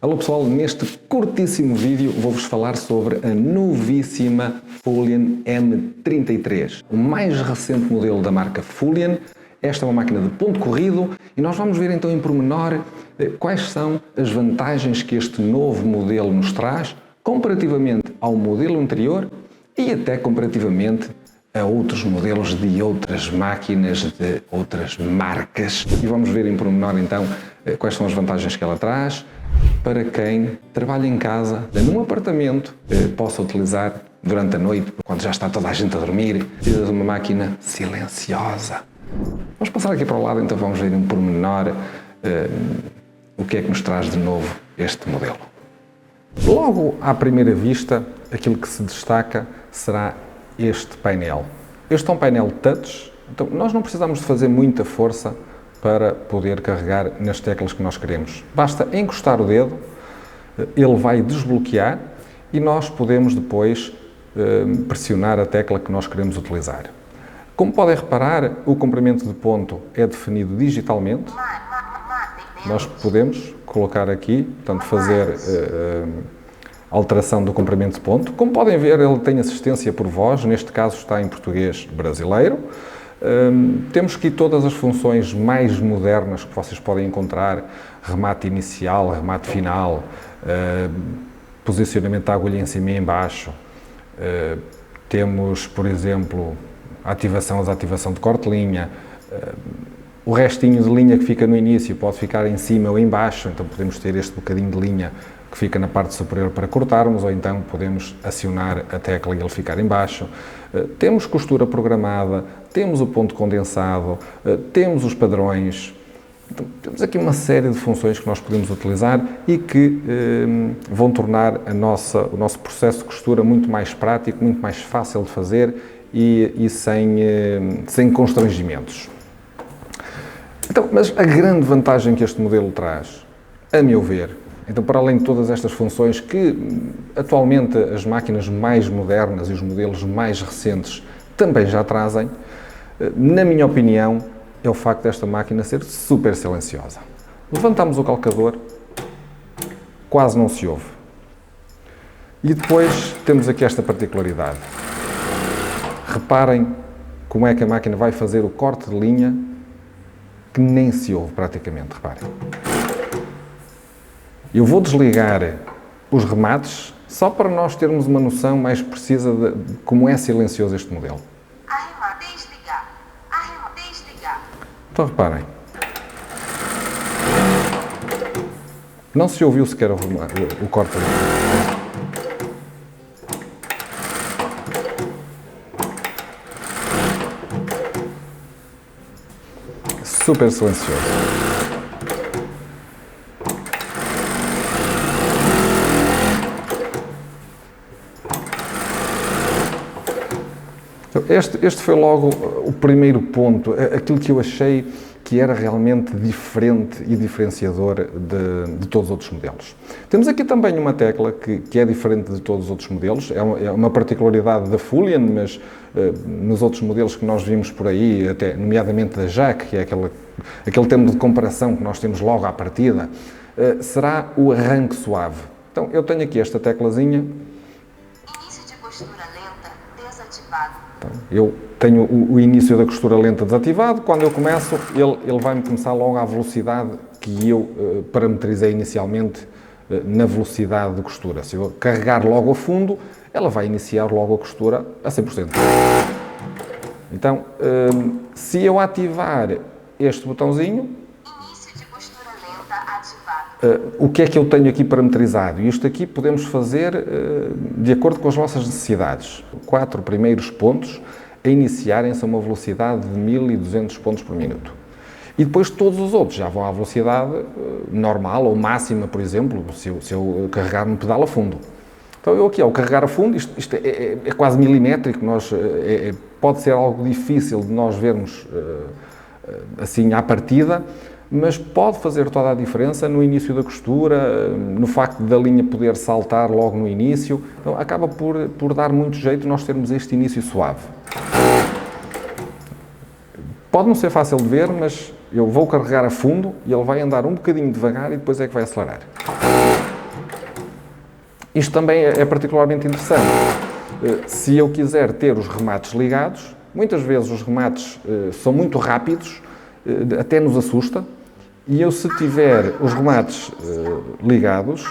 Alô pessoal, neste curtíssimo vídeo vou-vos falar sobre a novíssima Fulian M33, o mais recente modelo da marca Fulian. Esta é uma máquina de ponto corrido e nós vamos ver então em pormenor quais são as vantagens que este novo modelo nos traz comparativamente ao modelo anterior e até comparativamente a outros modelos de outras máquinas, de outras marcas. E vamos ver em pormenor então quais são as vantagens que ela traz para quem trabalha em casa, num apartamento, possa utilizar durante a noite, quando já está toda a gente a dormir, precisa de uma máquina silenciosa. Vamos passar aqui para o lado, então vamos ver em pormenor o que é que nos traz de novo este modelo. Logo à primeira vista, aquilo que se destaca será este painel. Este é um painel touch, então nós não precisamos de fazer muita força para poder carregar nas teclas que nós queremos. Basta encostar o dedo, ele vai desbloquear e nós podemos depois pressionar a tecla que nós queremos utilizar. Como podem reparar, o comprimento de ponto é definido digitalmente. Nós podemos colocar aqui, portanto, fazer alteração do comprimento de ponto. Como podem ver, ele tem assistência por voz, neste caso está em português brasileiro. Temos aqui todas as funções mais modernas que vocês podem encontrar: remate inicial, remate final, posicionamento da agulha em cima e em baixo. Temos, por exemplo, a ativação e desativação de corte de linha. O restinho de linha que fica no início pode ficar em cima ou em baixo, então podemos ter este bocadinho de linha que fica na parte superior para cortarmos, ou então podemos acionar a tecla e ele ficar em baixo. Temos costura programada, temos o ponto condensado, temos os padrões. Então, temos aqui uma série de funções que nós podemos utilizar e que vão tornar o nosso processo de costura muito mais prático, muito mais fácil de fazer e sem constrangimentos. Então, mas a grande vantagem que este modelo traz, a meu ver, então, para além de todas estas funções que atualmente as máquinas mais modernas e os modelos mais recentes também já trazem, na minha opinião, é o facto desta máquina ser super silenciosa. Levantamos o calcador, quase não se ouve. E depois temos aqui esta particularidade. Reparem como é que a máquina vai fazer o corte de linha que nem se ouve praticamente, reparem. Eu vou desligar os remates só para nós termos uma noção mais precisa de como é silencioso este modelo. Então reparem. Não se ouviu sequer o corte ali. Super silencioso. Este foi logo o primeiro ponto, aquilo que eu achei que era realmente diferente e diferenciador de todos os outros modelos. Temos aqui também uma tecla que é diferente de todos os outros modelos, é uma particularidade da Fulian, mas nos outros modelos que nós vimos por aí, até nomeadamente da JAC, que é aquele termo de comparação que nós temos logo à partida, será o arranque suave. Então eu tenho aqui esta teclazinha. Início de costura lenta desativado. Eu tenho o início da costura lenta desativado. Quando eu começo, ele vai-me começar logo à velocidade que eu parametrizei inicialmente na velocidade de costura. Se eu carregar logo a fundo, ela vai iniciar logo a costura a 100%. Então, se eu ativar este botãozinho, Início de costura lenta ativado. o que é que eu tenho aqui parametrizado? Isto aqui podemos fazer de acordo com as nossas necessidades. 4 primeiros pontos a iniciarem-se a uma velocidade de 1200 pontos por minuto. E depois todos os outros já vão à velocidade normal ou máxima, por exemplo, se eu carregar no pedal a fundo. Então eu aqui, ao carregar a fundo, isto é quase milimétrico, pode ser algo difícil de nós vermos assim à partida, mas pode fazer toda a diferença no início da costura, no facto da linha poder saltar logo no início. Então acaba por dar muito jeito nós termos este início suave. Pode não ser fácil de ver, mas eu vou carregar a fundo e ele vai andar um bocadinho devagar e depois é que vai acelerar. Isto também é particularmente interessante. Se eu quiser ter os remates ligados, muitas vezes os remates são muito rápidos, até nos assusta, e eu, se tiver os remates ligados,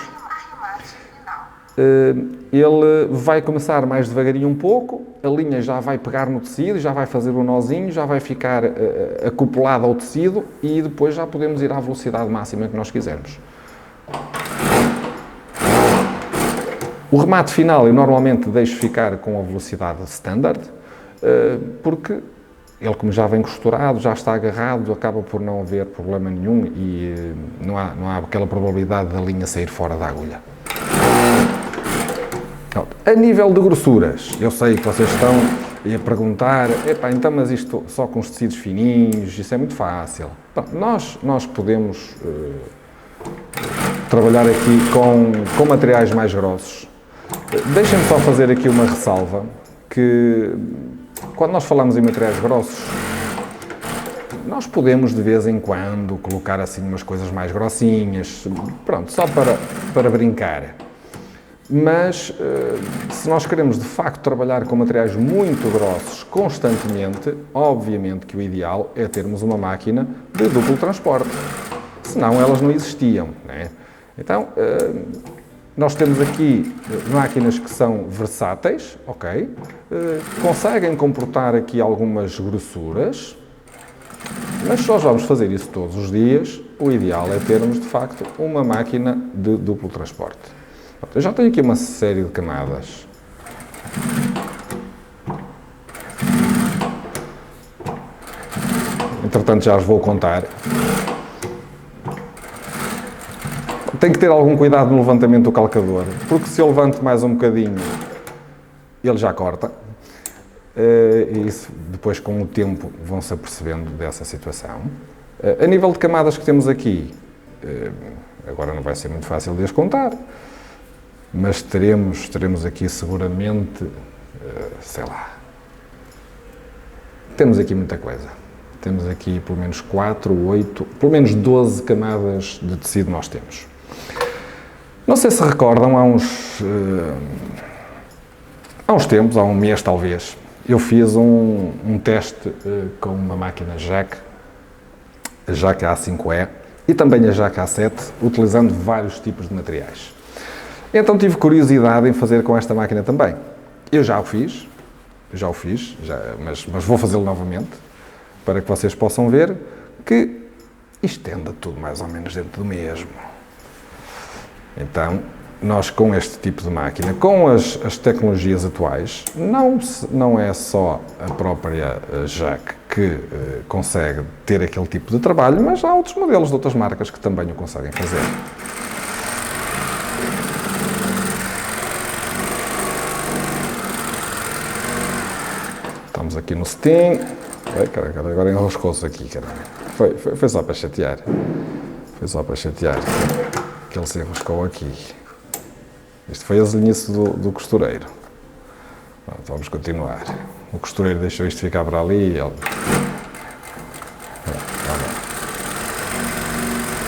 ele vai começar mais devagarinho um pouco, a linha já vai pegar no tecido, já vai fazer um nozinho, já vai ficar acoplada ao tecido e depois já podemos ir à velocidade máxima que nós quisermos. O remate final eu normalmente deixo ficar com a velocidade standard, porque ele, como já vem costurado, já está agarrado, acaba por não haver problema nenhum e não há aquela probabilidade da linha sair fora da agulha. A nível de grossuras, eu sei que vocês estão a perguntar, então mas isto só com os tecidos fininhos, isso é muito fácil. Bom, nós podemos trabalhar aqui com materiais mais grossos. Deixem-me só fazer aqui uma ressalva, que quando nós falamos em materiais grossos, nós podemos de vez em quando colocar assim umas coisas mais grossinhas, pronto, só para brincar. Mas se nós queremos de facto trabalhar com materiais muito grossos constantemente, obviamente que o ideal é termos uma máquina de duplo transporte, senão elas não existiam, né? Então, nós temos aqui máquinas que são versáteis, ok? Conseguem comportar aqui algumas grossuras, mas se nós vamos fazer isso todos os dias, o ideal é termos de facto uma máquina de duplo transporte. Eu já tenho aqui uma série de camadas. Entretanto, já as vou contar. Tenho que ter algum cuidado no levantamento do calcador, porque se eu levanto mais um bocadinho, ele já corta. E isso, depois, com o tempo, vão-se apercebendo dessa situação. A nível de camadas que temos aqui, agora não vai ser muito fácil de as contar, mas teremos aqui seguramente, sei lá, temos aqui muita coisa. Temos aqui pelo menos 4, 8, pelo menos 12 camadas de tecido nós temos. Não sei se recordam, há uns tempos, há um mês talvez, eu fiz um teste com uma máquina Jack, a Jack A5E e também a Jack A7, utilizando vários tipos de materiais. Então tive curiosidade em fazer com esta máquina também. Eu já o fiz, mas vou fazê-lo novamente, para que vocês possam ver que isto anda tudo mais ou menos dentro do mesmo. Então, nós com este tipo de máquina, com as tecnologias atuais, não é só a própria Jack que consegue ter aquele tipo de trabalho, mas há outros modelos de outras marcas que também o conseguem fazer. Estamos aqui no cetim. Agora enroscou-se aqui, caramba. Foi só para chatear. Foi só para chatear que ele se enroscou aqui. Isto foi a zelhice do costureiro. Pronto, vamos continuar. O costureiro deixou isto ficar para ali e ele...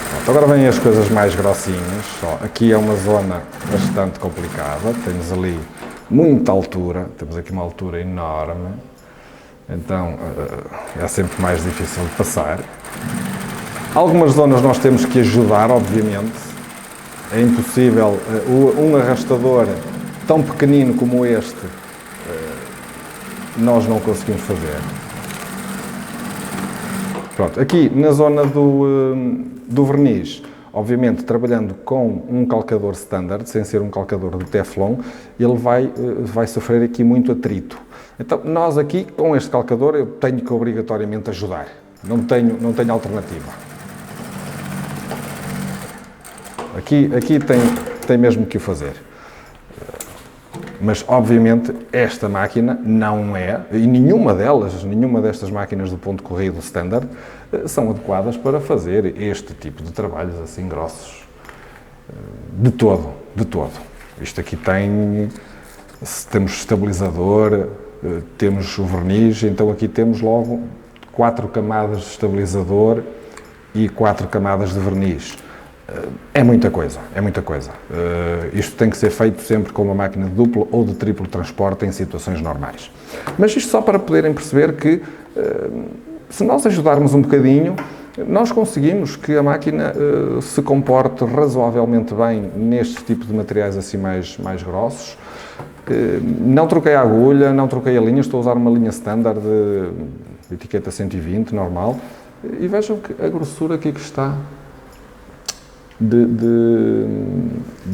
Pronto, agora vêm as coisas mais grossinhas. Aqui é uma zona bastante complicada. Temos ali muita altura. Temos aqui uma altura enorme. Então, é sempre mais difícil de passar. Algumas zonas nós temos que ajudar, obviamente. É impossível um arrastador tão pequenino como este, nós não conseguimos fazer. Pronto, aqui na zona do verniz, obviamente trabalhando com um calcador standard, sem ser um calcador de Teflon, ele vai sofrer aqui muito atrito. Então, nós aqui, com este calcador, eu tenho que obrigatoriamente ajudar. Não tenho alternativa. Aqui tem mesmo que o fazer. Mas, obviamente, esta máquina não é, e nenhuma destas máquinas do ponto corrido standard, são adequadas para fazer este tipo de trabalhos assim grossos. De todo. Isto aqui temos estabilizador, temos o verniz, então aqui temos logo 4 camadas de estabilizador e 4 camadas de verniz. É muita coisa, é muita coisa. Isto tem que ser feito sempre com uma máquina de duplo ou de triplo transporte em situações normais. Mas isto só para poderem perceber que, se nós ajudarmos um bocadinho, nós conseguimos que a máquina se comporte razoavelmente bem neste tipo de materiais assim mais grossos. Não troquei a agulha, não troquei a linha, estou a usar uma linha standard de etiqueta 120, normal. E vejam que a grossura aqui que está de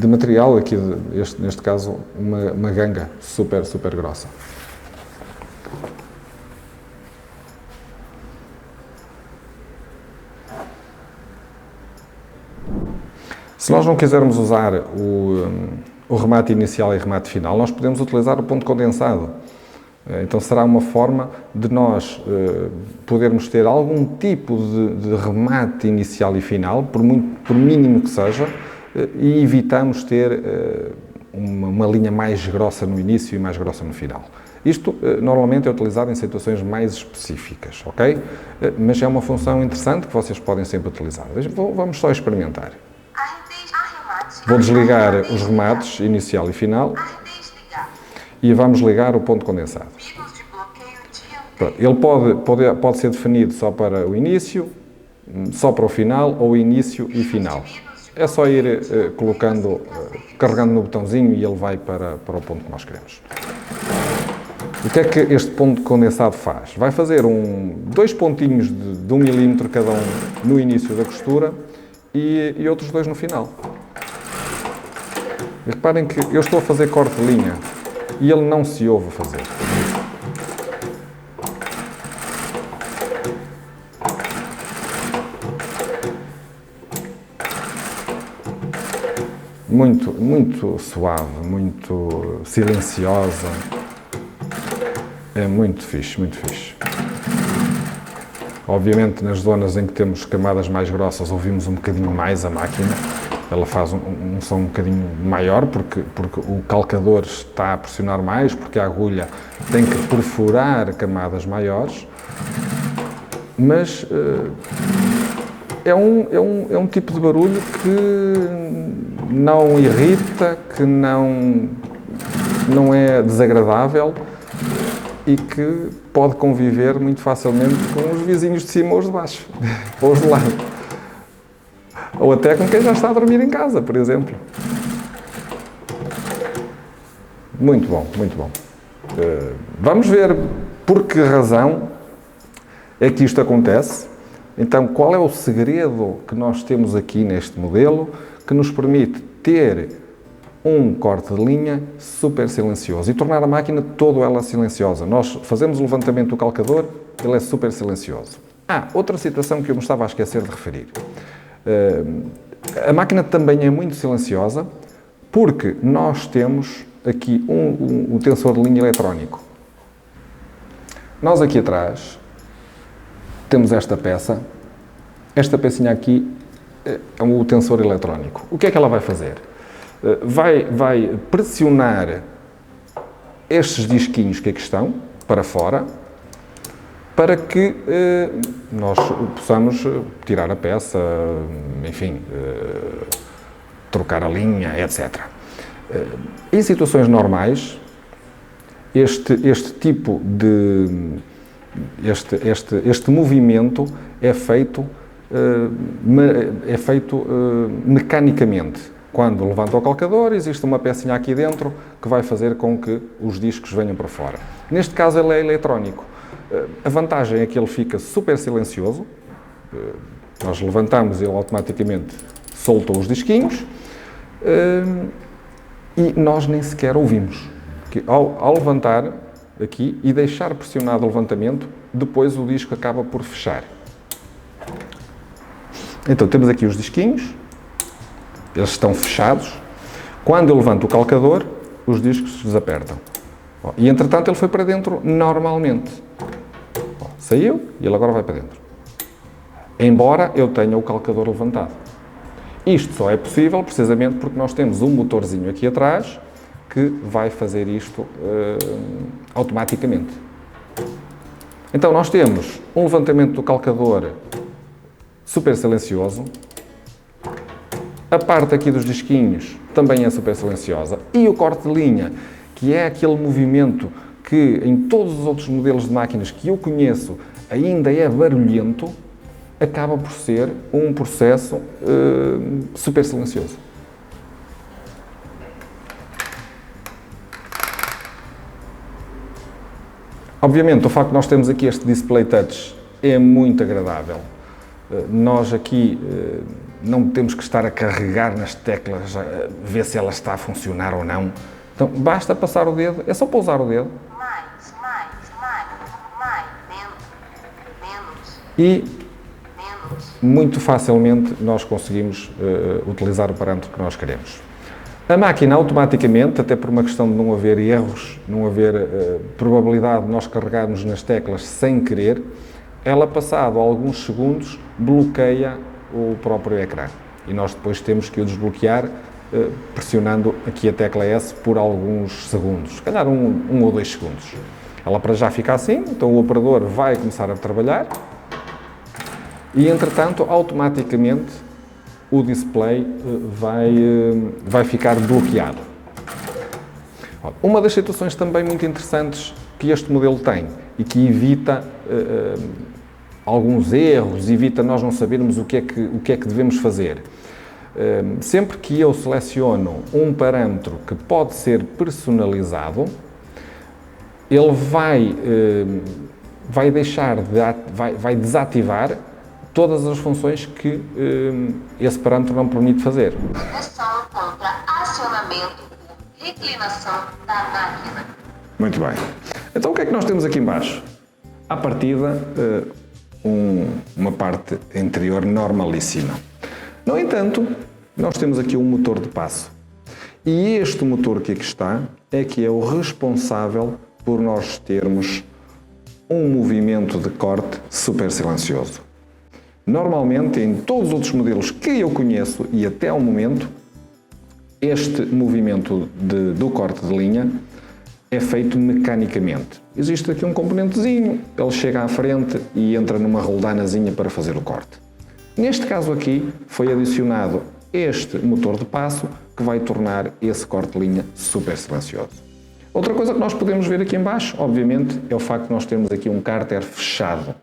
material aqui, neste caso uma ganga super grossa. Se nós não quisermos usar o remate inicial e remate final, nós podemos utilizar o ponto condensado. Então será uma forma de nós podermos ter algum tipo de remate inicial e final, por mínimo que seja, e evitamos ter uma linha mais grossa no início e mais grossa no final. Isto normalmente é utilizado em situações mais específicas, ok? Mas é uma função interessante que vocês podem sempre utilizar. Vamos só experimentar. Vou desligar os remates inicial e final e vamos ligar o ponto condensado. Pronto, ele pode ser definido só para o início, só para o final ou início e final. É só ir carregando no botãozinho e ele vai para o ponto que nós queremos. O que é que este ponto condensado faz? Vai fazer dois pontinhos de 1 milímetro cada um no início da costura e outros dois no final. E reparem que eu estou a fazer corte de linha e ele não se ouve fazer. Muito suave, muito silenciosa. É muito fixe, muito fixe. Obviamente, nas zonas em que temos camadas mais grossas, ouvimos um bocadinho mais a máquina. Ela faz um som um bocadinho maior, porque o calcador está a pressionar mais, porque a agulha tem que perfurar camadas maiores. Mas é um tipo de barulho que não irrita, que não é desagradável e que pode conviver muito facilmente com os vizinhos de cima ou os de baixo, ou os de lado. Ou até com quem já está a dormir em casa, por exemplo. Muito bom, muito bom. Vamos ver por que razão é que isto acontece. Então, qual é o segredo que nós temos aqui neste modelo que nos permite ter um corte de linha super silencioso e tornar a máquina toda ela silenciosa. Nós fazemos o levantamento do calcador, ele é super silencioso. Outra situação que eu me estava a esquecer de referir. A máquina também é muito silenciosa porque nós temos aqui um tensor de linha eletrónico. Nós aqui atrás temos esta peça. Esta pecinha aqui é um tensor eletrónico. O que é que ela vai fazer? Vai pressionar estes disquinhos que aqui estão para fora para que nós possamos tirar a peça, enfim, trocar a linha, etc. Em situações normais, este movimento é feito mecanicamente. Quando levanta o calcador, existe uma pecinha aqui dentro que vai fazer com que os discos venham para fora. Neste caso, ele é eletrónico. A vantagem é que ele fica super silencioso. Nós levantamos e ele automaticamente solta os disquinhos e nós nem sequer ouvimos. Ao levantar aqui e deixar pressionado o levantamento, depois o disco acaba por fechar. Então temos aqui os disquinhos, eles estão fechados. Quando eu levanto o calcador, os discos desapertam. E entretanto ele foi para dentro normalmente. Saiu e ele agora vai para dentro. Embora eu tenha o calcador levantado. Isto só é possível precisamente porque nós temos um motorzinho aqui atrás que vai fazer isto automaticamente. Então nós temos um levantamento do calcador super silencioso A parte aqui dos disquinhos também é super silenciosa. E o corte de linha, que é aquele movimento que em todos os outros modelos de máquinas que eu conheço ainda é barulhento, acaba por ser um processo super silencioso. Obviamente, o facto de nós termos aqui este display touch é muito agradável. Nós aqui não temos que estar a carregar nas teclas, a ver se ela está a funcionar ou não. Então, basta passar o dedo, é só pousar o dedo. E muito facilmente nós conseguimos utilizar o parâmetro que nós queremos. A máquina automaticamente, até por uma questão de não haver erros, não haver probabilidade de nós carregarmos nas teclas sem querer, ela passado alguns segundos bloqueia o próprio ecrã. E nós depois temos que o desbloquear pressionando aqui a tecla S por alguns segundos, se calhar um ou 2 segundos. Ela para já fica assim, então o operador vai começar a trabalhar e entretanto automaticamente o display vai ficar bloqueado. Uma das situações também muito interessantes que este modelo tem e que evita alguns erros, evita nós não sabermos o que é que devemos fazer. Sempre que eu seleciono um parâmetro que pode ser personalizado, ele vai desativar todas as funções que esse parâmetro não permite fazer. Seleção contra acionamento por reclinação da máquina. Muito bem. Então o que é que nós temos aqui em baixo? À partida, uma parte interior normalíssima. No entanto, nós temos aqui um motor de passo. E este motor que aqui está é que é o responsável por nós termos um movimento de corte super silencioso. Normalmente, em todos os outros modelos que eu conheço e até ao momento, este movimento do corte de linha é feito mecanicamente. Existe aqui um componentezinho, ele chega à frente e entra numa roldanazinha para fazer o corte. Neste caso aqui, foi adicionado este motor de passo que vai tornar esse corte de linha super silencioso. Outra coisa que nós podemos ver aqui em baixo, obviamente, é o facto de nós termos aqui um cárter fechado.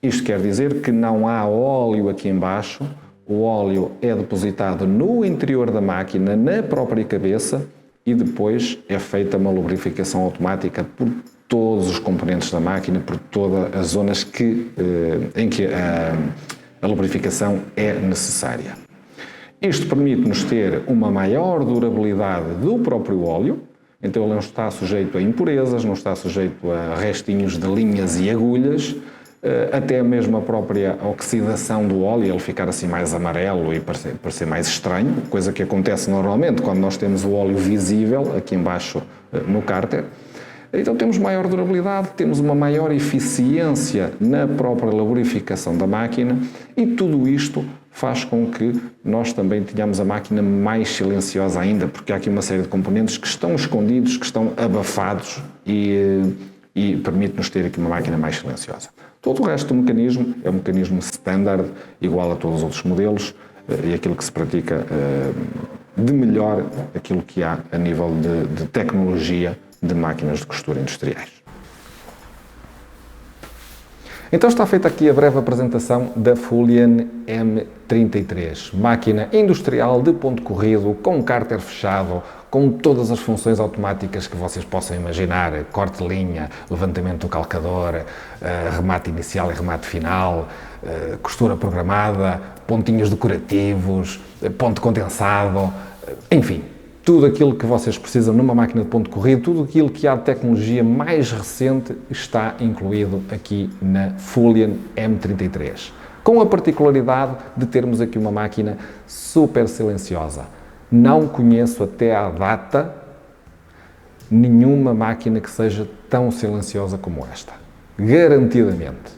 Isto quer dizer que não há óleo aqui em baixo, o óleo é depositado no interior da máquina, na própria cabeça, e depois é feita uma lubrificação automática por todos os componentes da máquina, por todas as zonas em que a lubrificação é necessária. Isto permite-nos ter uma maior durabilidade do próprio óleo, então ele não está sujeito a impurezas, não está sujeito a restinhos de linhas e agulhas, até mesmo a própria oxidação do óleo, ele ficar assim mais amarelo e parecer mais estranho, coisa que acontece normalmente quando nós temos o óleo visível aqui embaixo no cárter. Então temos maior durabilidade, temos uma maior eficiência na própria lubrificação da máquina e tudo isto faz com que nós também tenhamos a máquina mais silenciosa ainda, porque há aqui uma série de componentes que estão escondidos, que estão abafados e permite-nos ter aqui uma máquina mais silenciosa. Todo o resto do mecanismo é um mecanismo standard, igual a todos os outros modelos, e aquilo que se pratica de melhor, aquilo que há a nível de tecnologia de máquinas de costura industriais. Então está feita aqui a breve apresentação da Fulian M33, máquina industrial de ponto corrido, com cárter fechado, com todas as funções automáticas que vocês possam imaginar, corte de linha, levantamento do calcador, remate inicial e remate final, costura programada, pontinhos decorativos, ponto condensado, enfim, tudo aquilo que vocês precisam numa máquina de ponto corrido, tudo aquilo que há de tecnologia mais recente está incluído aqui na Fulian M33, com a particularidade de termos aqui uma máquina super silenciosa. Não conheço até à data nenhuma máquina que seja tão silenciosa como esta. Garantidamente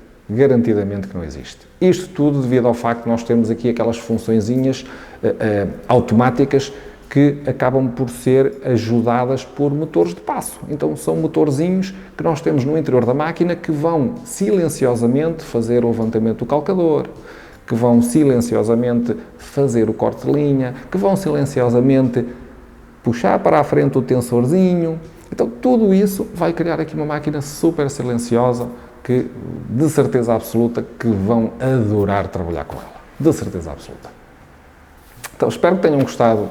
que não existe. Isto tudo devido ao facto de nós termos aqui aquelas funçõezinhas automáticas que acabam por ser ajudadas por motores de passo. Então são motorzinhos que nós temos no interior da máquina que vão silenciosamente fazer o levantamento do calcador, que vão silenciosamente fazer o corte de linha, que vão silenciosamente puxar para a frente o tensorzinho. Então, tudo isso vai criar aqui uma máquina super silenciosa que, de certeza absoluta, que vão adorar trabalhar com ela. De certeza absoluta. Então, espero que tenham gostado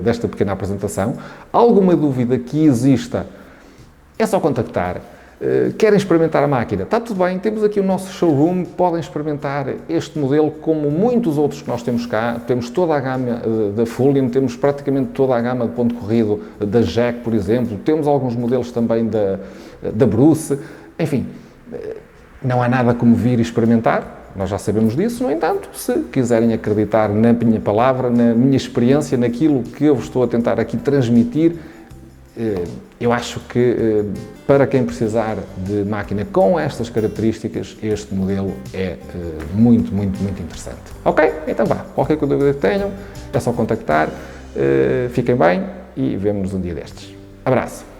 desta pequena apresentação. Alguma dúvida que exista, é só contactar. Querem experimentar a máquina? Está tudo bem, temos aqui o nosso showroom, podem experimentar este modelo como muitos outros que nós temos cá. Temos toda a gama da Fulian, temos praticamente toda a gama de ponto corrido da Jack, por exemplo. Temos alguns modelos também da Bruce. Enfim, não há nada como vir e experimentar. Nós já sabemos disso, no entanto, se quiserem acreditar na minha palavra, na minha experiência, naquilo que eu vos estou a tentar aqui transmitir, eu acho que para quem precisar de máquina com estas características, este modelo é muito, muito, muito interessante. Ok? Então vá, qualquer dúvida que tenham, é só contactar, fiquem bem e vemo-nos um dia destes. Abraço!